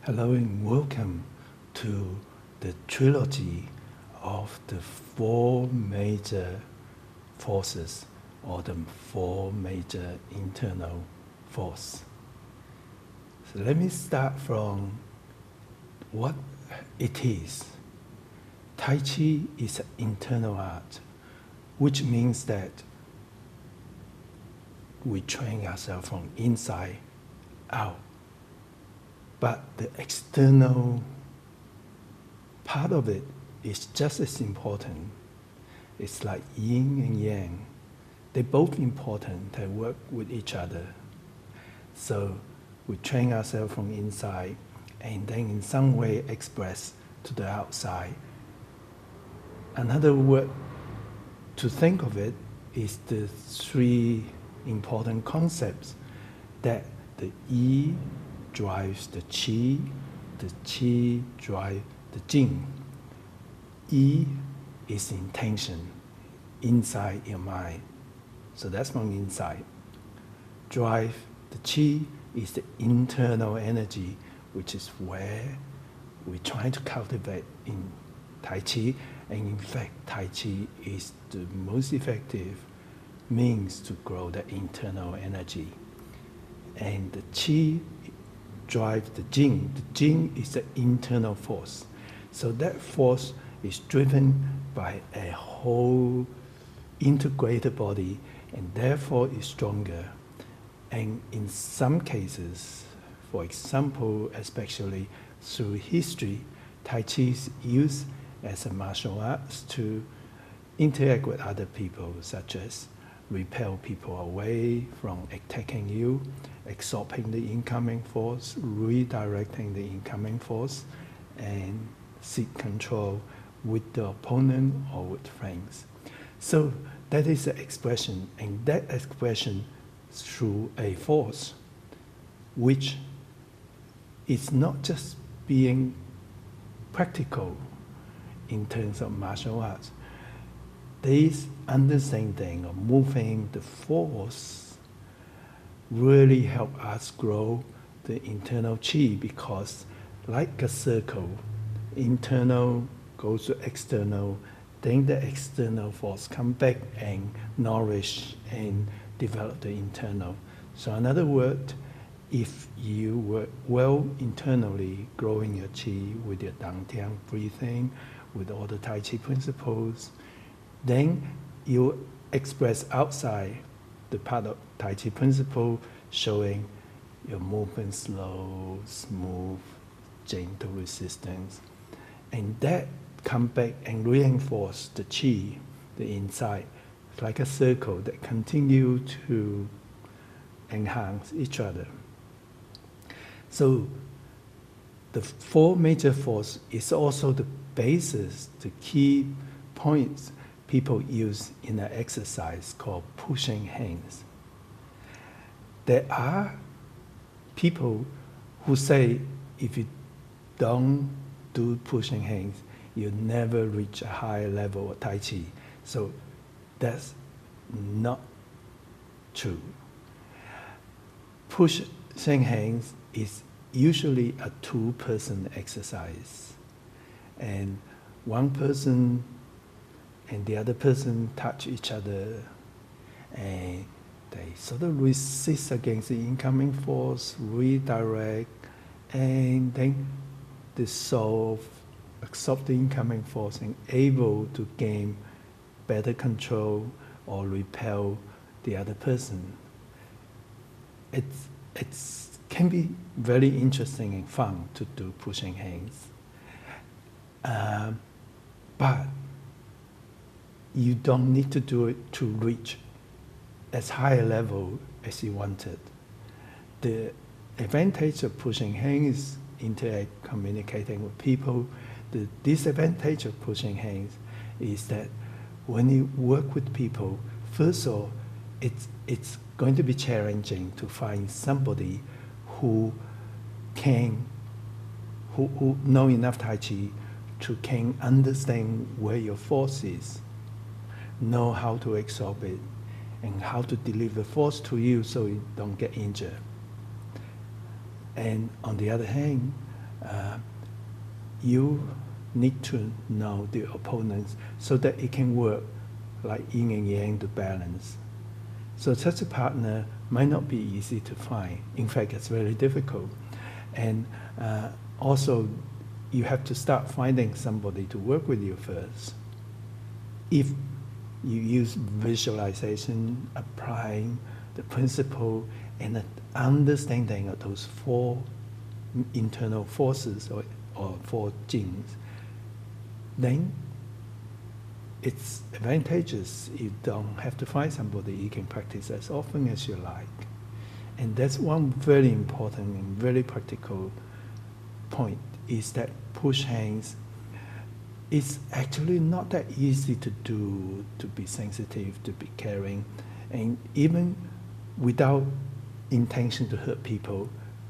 Hello and welcome to the trilogy of the four major forces or the four major internal force. So let me start from what it is. Tai Chi is an internal art, which means that we train ourselves from inside out. But the external part of it is just as important. It's like yin and yang. They're both important. They work with each other. So we train ourselves from inside and then in some way express to the outside. Another word to think of it is the three important concepts that the Yi drives the Qi drives the Jing. Yi is intention, inside your mind. So that's from inside. Drive the Qi is the internal energy, which is where we're trying to cultivate in Tai Chi. And in fact, Tai Chi is the most effective means to grow the internal energy. And the Qi drives the Jing. The Jing is the internal force. So that force is driven by a whole integrated body and therefore is stronger. And in some cases, for example, especially through history, Tai Chi is used as a martial arts to interact with other people, such as repel people away from attacking you, absorbing the incoming force, redirecting the incoming force, and seek control with the opponent or with friends. So that is the expression, and that expression through a force, which is not just being practical in terms of martial arts. This understanding of moving the force really help us grow the internal Qi, because like a circle, internal goes to external, then the external force come back and nourish and develop the internal. So in other words, if you work well internally, growing your Qi with your Dangtian breathing, with all the Tai Chi principles, then you express outside the part of Tai Chi principle, showing your movement slow, smooth, gentle resistance. And that come back and reinforce the Qi, the inside. It's like a circle that continue to enhance each other. So the four major force is also the basis, the key points people use in an exercise called pushing hands. There are people who say if you don't do pushing hands, you never reach a higher level of Tai Chi. So that's not true. Pushing hands is usually a two-person exercise. And one person and the other person touch each other, and they sort of resist against the incoming force, redirect, and then dissolve, absorb the incoming force, and able to gain better control or repel the other person. It can be very interesting and fun to do pushing hands. But you don't need to do it to reach as high a level as you wanted. The advantage of pushing hands is interact, communicating with people. The disadvantage of pushing hands is that when you work with people, first of all, it's going to be challenging to find somebody who know enough Tai Chi to can understand where your force is, know how to absorb it, and how to deliver force to you so you don't get injured. And on the other hand, you need to know the opponents so that it can work like yin and yang to balance. So such a partner might not be easy to find. In fact, it's very difficult. And also, you have to start finding somebody to work with you first. If you use visualization, applying the principle and the understanding of those 4 internal forces or 4 Jings, then it's advantageous. You don't have to find somebody. You can practice as often as you like. And that's one very important and very practical point, is that push hands is actually not that easy to do, to be sensitive, to be caring. And even without intention to hurt people,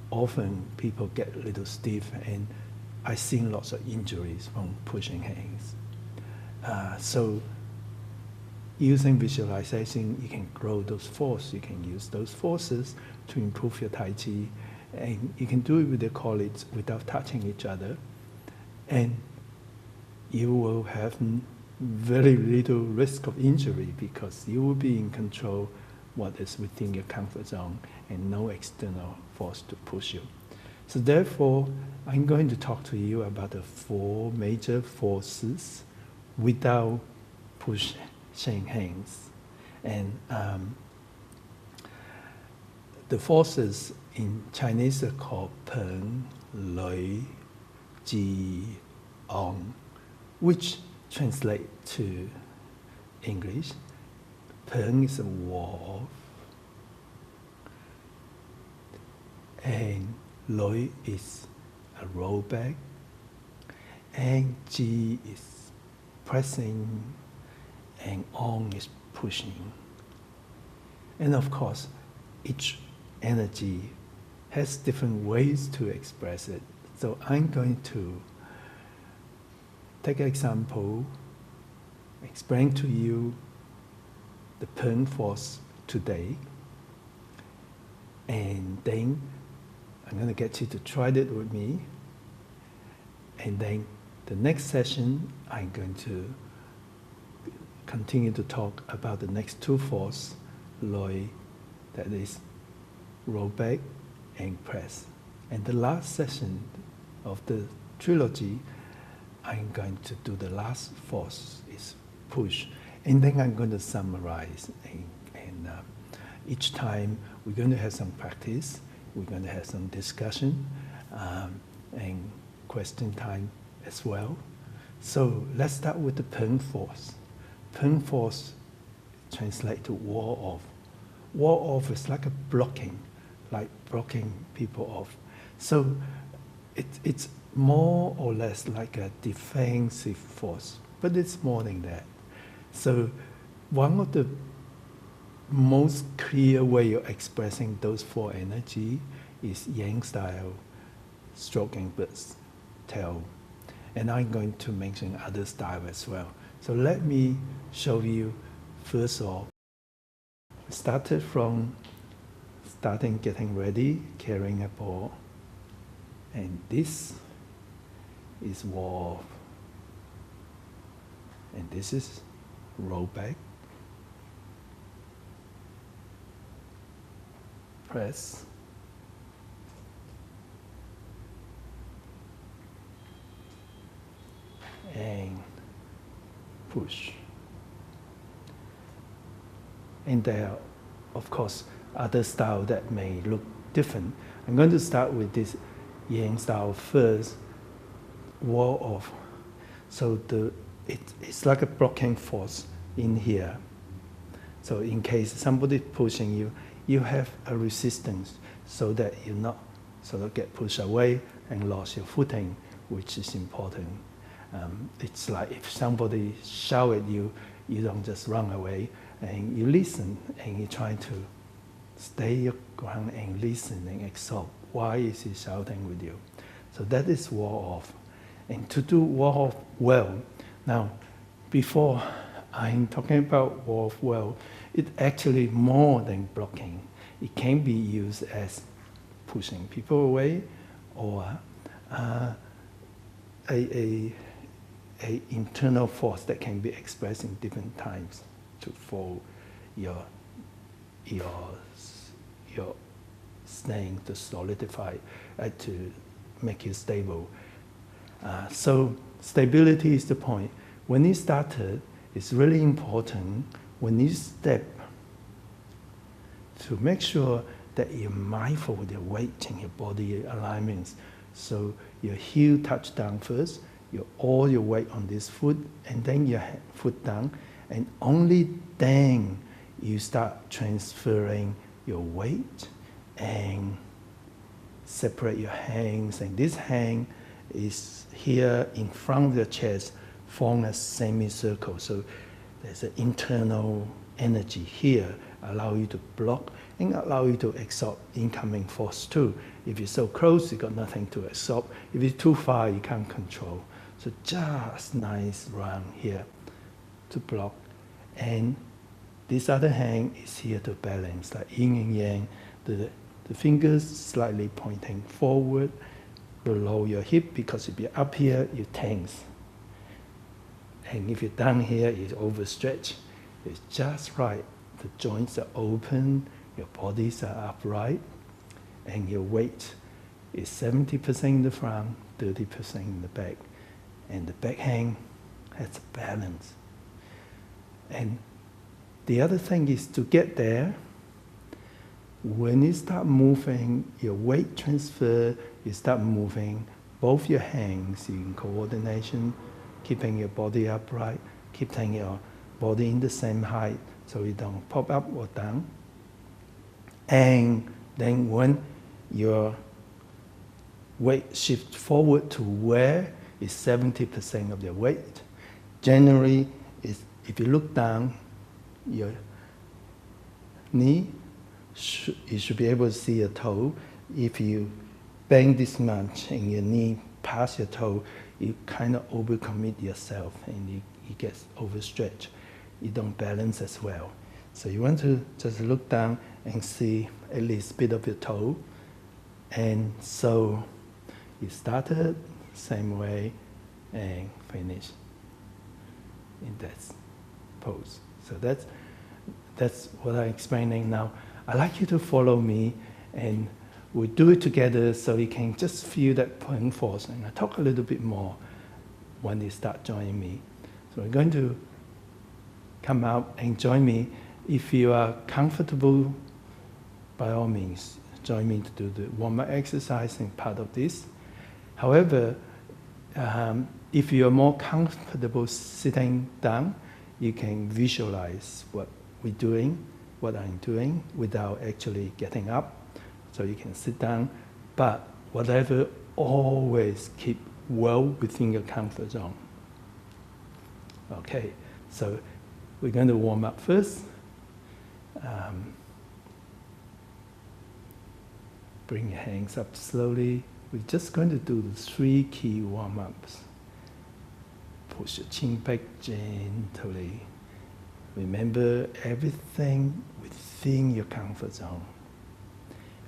often people get a little stiff, and I've seen lots of injuries from pushing hands. So using visualization, you can grow those forces. You can use those forces to improve your Tai Chi. And you can do it with your colleagues without touching each other. And you will have very little risk of injury because you will be in control what is within your comfort zone and no external force to push you. So therefore, I'm going to talk to you about the 4 major forces without pushing hands. And the forces in Chinese are called Peng, Lui, Ji, Ong, which translate to English. Peng is a wolf, and Lui is a rollback, and Ji is pressing, and Ong is pushing. And of course, each energy has different ways to express it. So I'm going to take an example, explain to you the Peng force today, and then I'm going to get you to try it with me. And then the next session, I'm going to continue to talk about the next 2 forces, Lui, that is rollback and press. And the last session of the trilogy, I'm going to do the last force, is push. And then I'm going to summarize. And each time we're going to have some practice, we're going to have some discussion, and question time as well. So let's start with the Peng force. Peng force translates to wall off. Wall off is like a blocking people off. So it's more or less like a defensive force, but it's more than that. So one of the most clear way of expressing those 4 energy is Yang style, stroking bird's tail. And I'm going to mention other style as well. So let me show you first off. Started from getting ready, carrying a ball. And this is wall. And this is rollback. Press. And push. And there are, of course, other styles that may look different. I'm going to start with this Yang style first, wall off. So it's like a blocking force in here. So in case somebody pushing you, you have a resistance so that you not sort of get pushed away and lost your footing, which is important. It's like if somebody shout at you, you don't just run away, and you listen, and you try to stay your ground and listen and absorb. Why is he shouting with you? So that is wall off. And to do wall off well, now, before I'm talking about wall off well, it's actually more than blocking. It can be used as pushing people away or a internal force that can be expressed in different times to for your staying to solidify, to make you stable. So stability is the point. When you started, it's really important when you step to make sure that you're mindful with your weight and your body alignments. So your heel touch down first, all your weight on this foot, and then your foot down, and only then you start transferring your weight and separate your hands. And this hand is here in front of the chest, form a semicircle. So there's an internal energy here, allow you to block and allow you to absorb incoming force too. If you're so close, you got nothing to absorb. If you're too far, you can't control. So just nice round here to block. And this other hand is here to balance, like yin and yang. The fingers slightly pointing forward, below your hip, because if you're up here, you tense. And if you're down here, you overstretch. It's just right. The joints are open, your bodies are upright, and your weight is 70% in the front, 30% in the back. And the back hand has a balance. And the other thing is to get there, when you start moving, your weight transfer, you start moving both your hands in coordination, keeping your body upright, keeping your body in the same height so you don't pop up or down. And then when your weight shifts forward to where is 70% of your weight, generally, if you look down, your knee, you should be able to see your toe. If you bend this much and your knee past your toe, you kind of overcommit yourself and you get overstretched. You don't balance as well. So you want to just look down and see at least a bit of your toe. And so you started same way and finish in that pose. So that's what I'm explaining now. I'd like you to follow me, and we'll do it together so you can just feel that Peng force. And I'll talk a little bit more when you start joining me. So we're going to come out and join me. If you are comfortable, by all means, join me to do the warm-up exercise and part of this. However, if you are more comfortable sitting down, you can visualize what we're doing, what I'm doing, without actually getting up. So you can sit down, but whatever, always keep well within your comfort zone. Okay, so we're going to warm up first. Bring your hands up slowly. We're just going to do the 3 key warm-ups. Push your chin back gently. Remember everything within your comfort zone.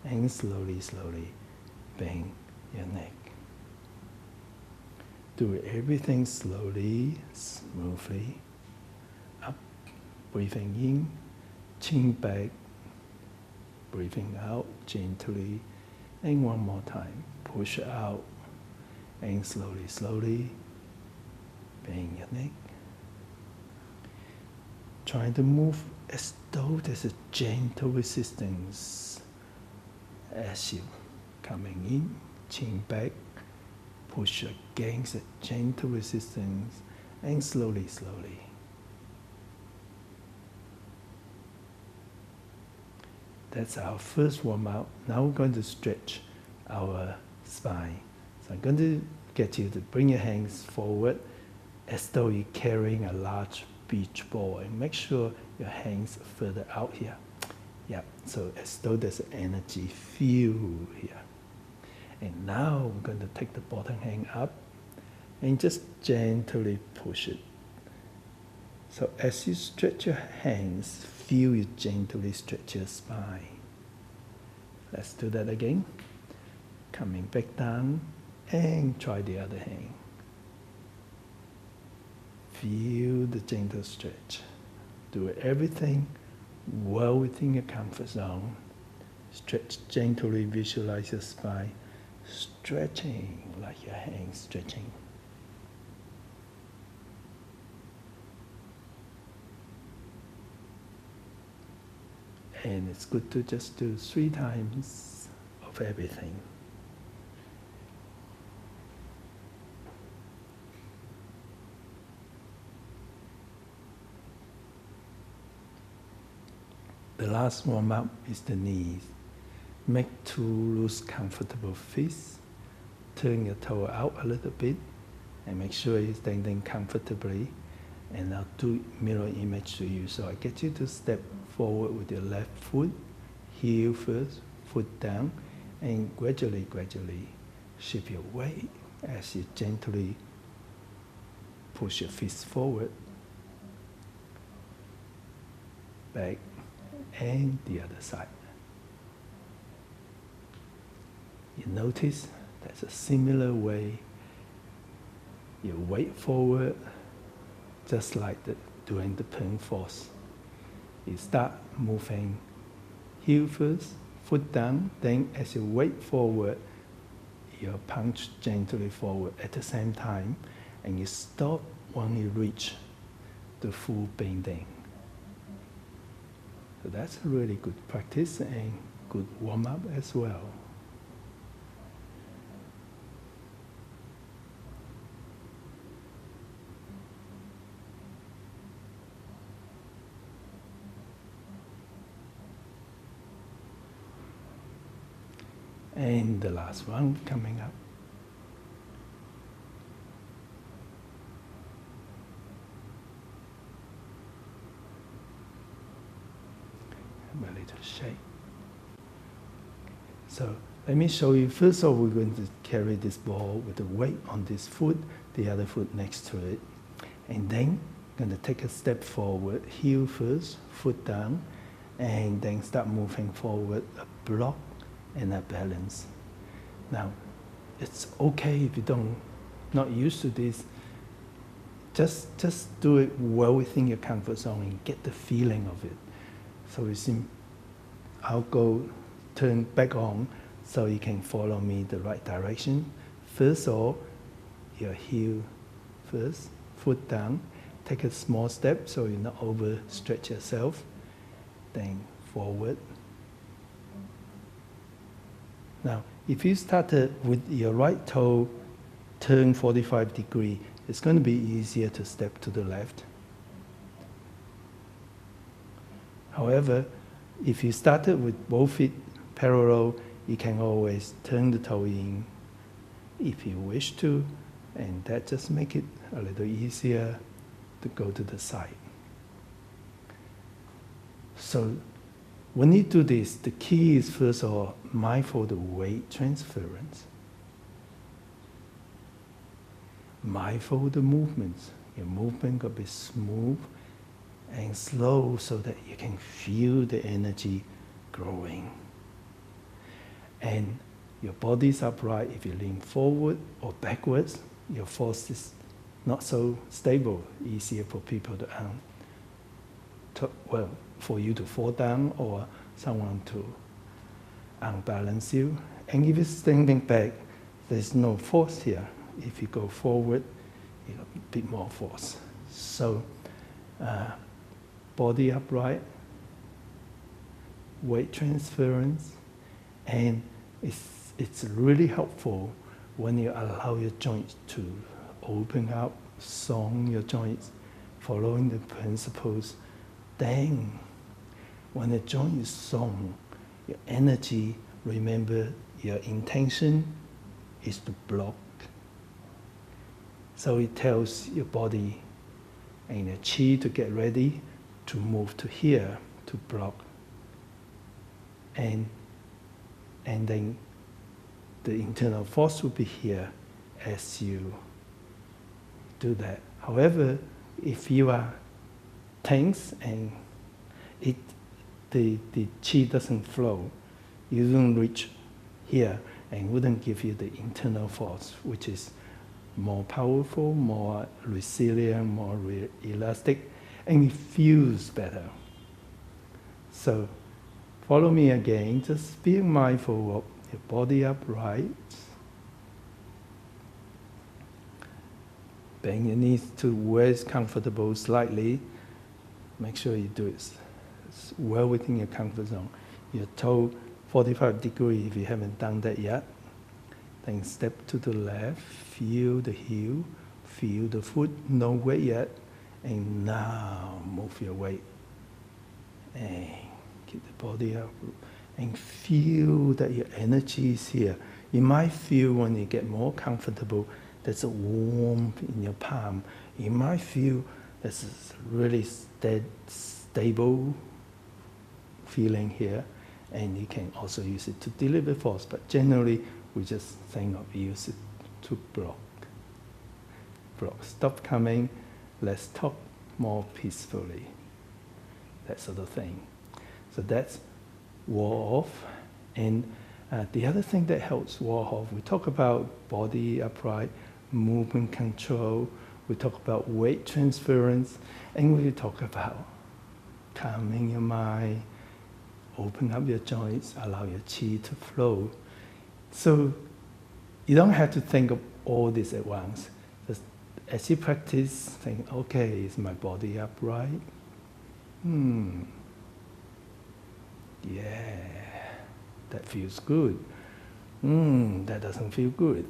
And slowly, slowly bend your neck. Do everything slowly, smoothly. Up, breathing in, chin back, breathing out gently. And one more time, push out, and slowly, slowly bend your neck. Trying to move as though there's a gentle resistance as you coming in, chin back, push against a gentle resistance, and slowly, slowly. That's our first warm-up. Now we're going to stretch our spine. So I'm going to get you to bring your hands forward as though you're carrying a large beach ball, and make sure your hands are further out here. Yeah, so as though there's an energy field here. And now we're going to take the bottom hand up and just gently push it. So as you stretch your hands, feel you gently stretch your spine. Let's do that again. Coming back down, and try the other hand. Feel the gentle stretch. Do everything well within your comfort zone. Stretch gently, visualize your spine stretching like your hands stretching. And it's good to just do 3 times of everything. The last warm-up is the knees. Make 2 loose, comfortable fists. Turn your toe out a little bit and make sure you're standing comfortably. And I'll do mirror image to you. So I get you to step forward with your left foot, heel first, foot down, and gradually shift your weight as you gently push your fists forward, back, and the other side. You notice that's a similar way. You weight forward, just like doing the Peng force. You start moving heel first, foot down, then as you weight forward, you punch gently forward at the same time, and you stop when you reach the full bending. So that's a really good practice and good warm-up as well. And the last one coming up. A little shake. So let me show you. First of all, we're going to carry this ball with the weight on this foot, the other foot next to it. And then I'm going to take a step forward, heel first, foot down, and then start moving forward, a block and a balance. Now, it's okay if you not used to this. Just do it well within your comfort zone and get the feeling of it. So you see, I'll go turn back on so you can follow me the right direction. First of all, your heel first, foot down. Take a small step so you not overstretch yourself. Then forward. Now, if you started with your right toe turn 45 degrees, it's going to be easier to step to the left. However, if you started with both feet parallel, you can always turn the toe in if you wish to, and that just makes it a little easier to go to the side. So when you do this, the key is first of all, mindful of the weight transference. Mindful of the movements. Your movement got to be smooth and slow so that you can feel the energy growing. And your body's upright. If you lean forward or backwards, your force is not so stable, easier for people for you to fall down or someone to unbalance you. And if you're standing back, there's no force here. If you go forward, you got a bit more force. So, body upright, weight transference, and it's really helpful when you allow your joints to open up, song your joints, following the principles. Then, when the joint is song, your energy, remember your intention is to block. So it tells your body and your chi to get ready to move to here, to block. And then the internal force will be here as you do that. However, if you are tense and the chi doesn't flow, you don't reach here, and wouldn't give you the internal force, which is more powerful, more resilient, more elastic, and it feels better. So follow me again, just being mindful of your body upright. Bend your knees to where it's comfortable slightly. Make sure you do it well within your comfort zone. Your toe 45 degrees if you haven't done that yet. Then step to the left, feel the heel, feel the foot, no weight yet. And now move your weight. And keep the body up. And feel that your energy is here. You might feel when you get more comfortable, there's a warmth in your palm. You might feel there's a really stable feeling here. And you can also use it to deliver force. But generally, we just think of use it to block. Block. Stop coming. Let's talk more peacefully. That sort of thing. So that's wall off. And the other thing that helps wall off, we talk about body upright, movement control, we talk about weight transference, and we talk about calming your mind, open up your joints, allow your chi to flow. So you don't have to think of all this at once. Just as you practice, think, okay, is my body upright? Yeah, that feels good. That doesn't feel good.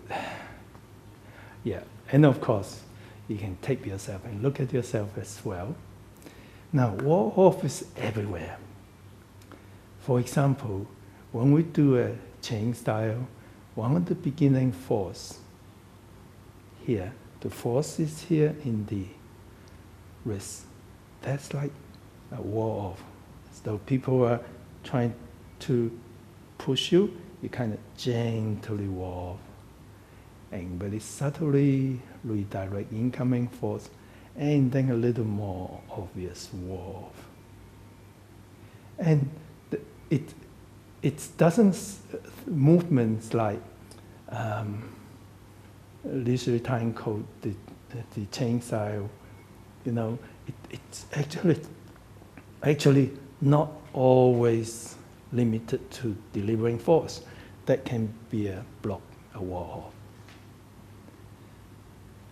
Yeah, and of course, you can tape yourself and look at yourself as well. Now, wall off is everywhere. For example, when we do a Jing style, one of the beginning force here, the force is here in the wrist. That's like a wall off. So people are trying to push you, you kind of gently wall off. And very subtly redirect incoming force, and then a little more obvious wall off. And it doesn't movements like leisurely time code, the Jing style, it's actually not always limited to delivering force. That can be a block, a wall off.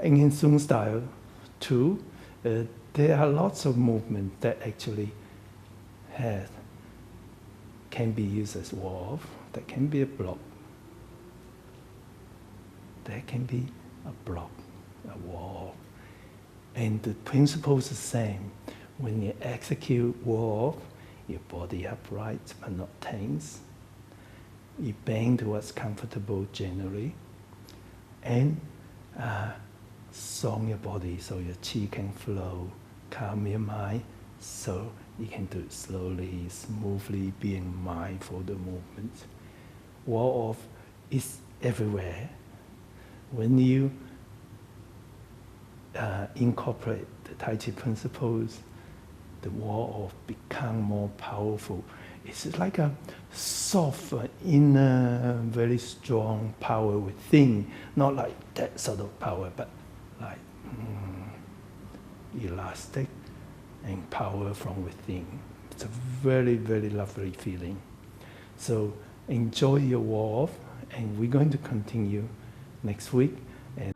And in Sung style too, there are lots of movements that actually can be used as wall off. That can be a block. That can be a block, a wall off. And the principle is the same. When you execute wall off, your body upright but not tense. You bend to what's comfortable generally. And song your body so your chi can flow, calm your mind so you can do it slowly, smoothly, being mindful of the movement. Wall off is everywhere. When you incorporate the Tai Chi principles, the wall off become more powerful. It's like a soft, inner, very strong power within, not like that sort of power, but like elastic and power from within. It's a very, very lovely feeling. So enjoy your wall off, and we're going to continue next week. And